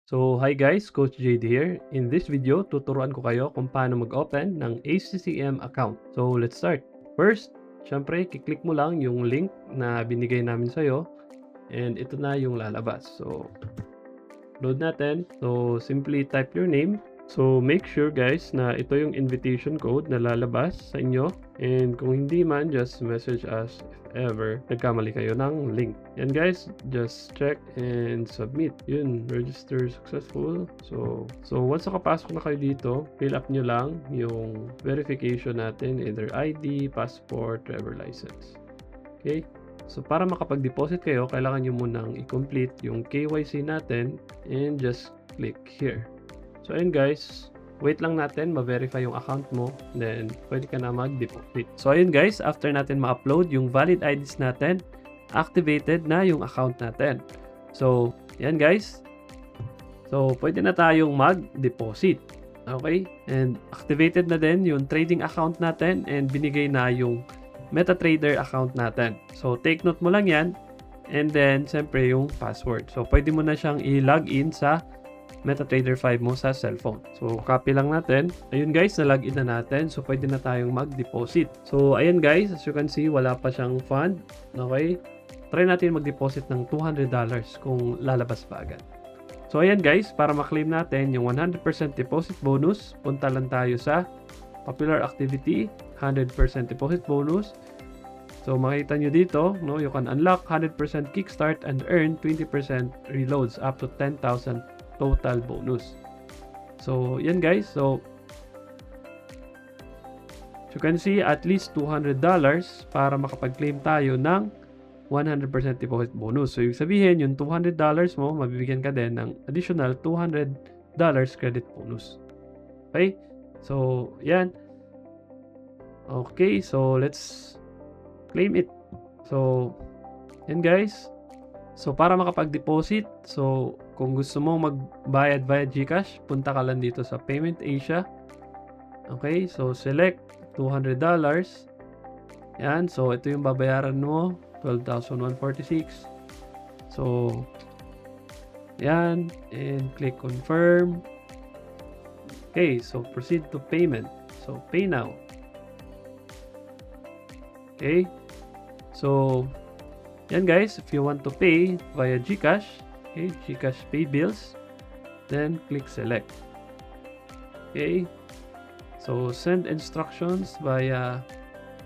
So, hi guys, Coach JD here. In this video, tuturuan ko kayo kung paano mag-open ng ACCM account. So, let's start. First, syempre, kiklik mo lang yung link na binigay namin sa'yo and ito na yung lalabas. So, load natin. So, simply type your name. So, make sure guys na ito yung invitation code na lalabas sa inyo. And kung hindi man, just message us if ever nagkamali kayo ng link. And guys, just check and submit. Yun, register successful. So once nakapasok na kayo dito, fill up nyo lang yung verification natin, either ID, passport, driver license. Okay? So para makapag-deposit kayo, kailangan nyo munang i-complete yung KYC natin and just click here. So ayun guys, wait lang natin ma-verify yung account mo, then pwede ka na mag-deposit. So ayun guys, after natin ma-upload yung valid IDs natin, activated na yung account natin. So yan guys, so pwede na tayong mag-deposit. Okay? And activated na din yung trading account natin and binigay na yung MetaTrader account natin. So take note mo lang yan and then siyempre yung password. So pwede mo na siyang i-login sa MetaTrader 5 mo sa cellphone. So, copy lang natin. Ayun guys, na-login na natin. So, pwede na tayong mag-deposit. So, ayun guys, as you can see, wala pa siyang fund. Okay? Try natin mag-deposit ng $200 kung lalabas pa agad. So, ayan guys, para ma-claim natin yung 100% deposit bonus, punta lang tayo sa popular activity, 100% deposit bonus. So, makita nyo dito, no, you can unlock 100% kickstart and earn 20% reloads up to 10,000 total bonus. So, yan guys. So, you can see at least $200 para makapag-claim tayo ng 100% deposit bonus. So, ibig sabihin, yung $200 mo, mabibigyan ka din ng additional $200 credit bonus. Okay? So, yan. Okay, so let's claim it. So, yan guys. So, para makapag-deposit, so, kung gusto mo magbayad via GCash, punta ka lang dito sa Payment Asia. Okay, so, select $200. Yan, so, ito yung babayaran mo, 12,146. So, yan, and click Confirm. Okay, so, proceed to payment. So, pay now. Okay, so, yan guys, if you want to pay via GCash, okay, GCash pay bills, then click select. Okay, so send instructions via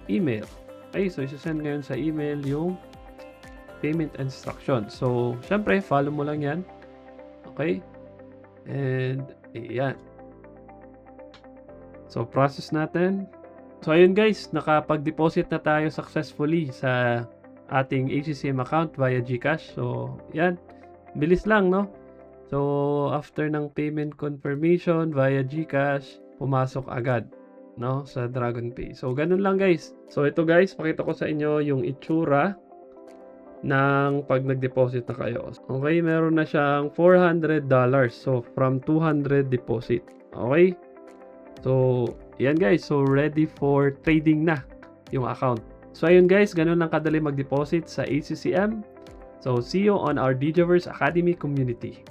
email. Okay, so isa-send ngayon sa email yung payment instructions. So, syempre, follow mo lang yan. Okay, and ayan. So, process natin. So, ayun guys, nakapag-deposit na tayo successfully sa ating ACCM account via GCash. So, yan. Bilis lang, no? So, after ng payment confirmation via GCash, pumasok agad, no? Sa DragonPay. So, ganun lang, guys. So, ito guys, pakita ko sa inyo yung itsura ng pag nag-deposit na kayo. Okay, meron na siyang $400. So, from 200 deposit. Okay? So, yan guys. So, ready for trading na yung account. So ayun guys, ganun lang kadali mag-deposit sa ACCM. So see you on our Digiverse Academy community.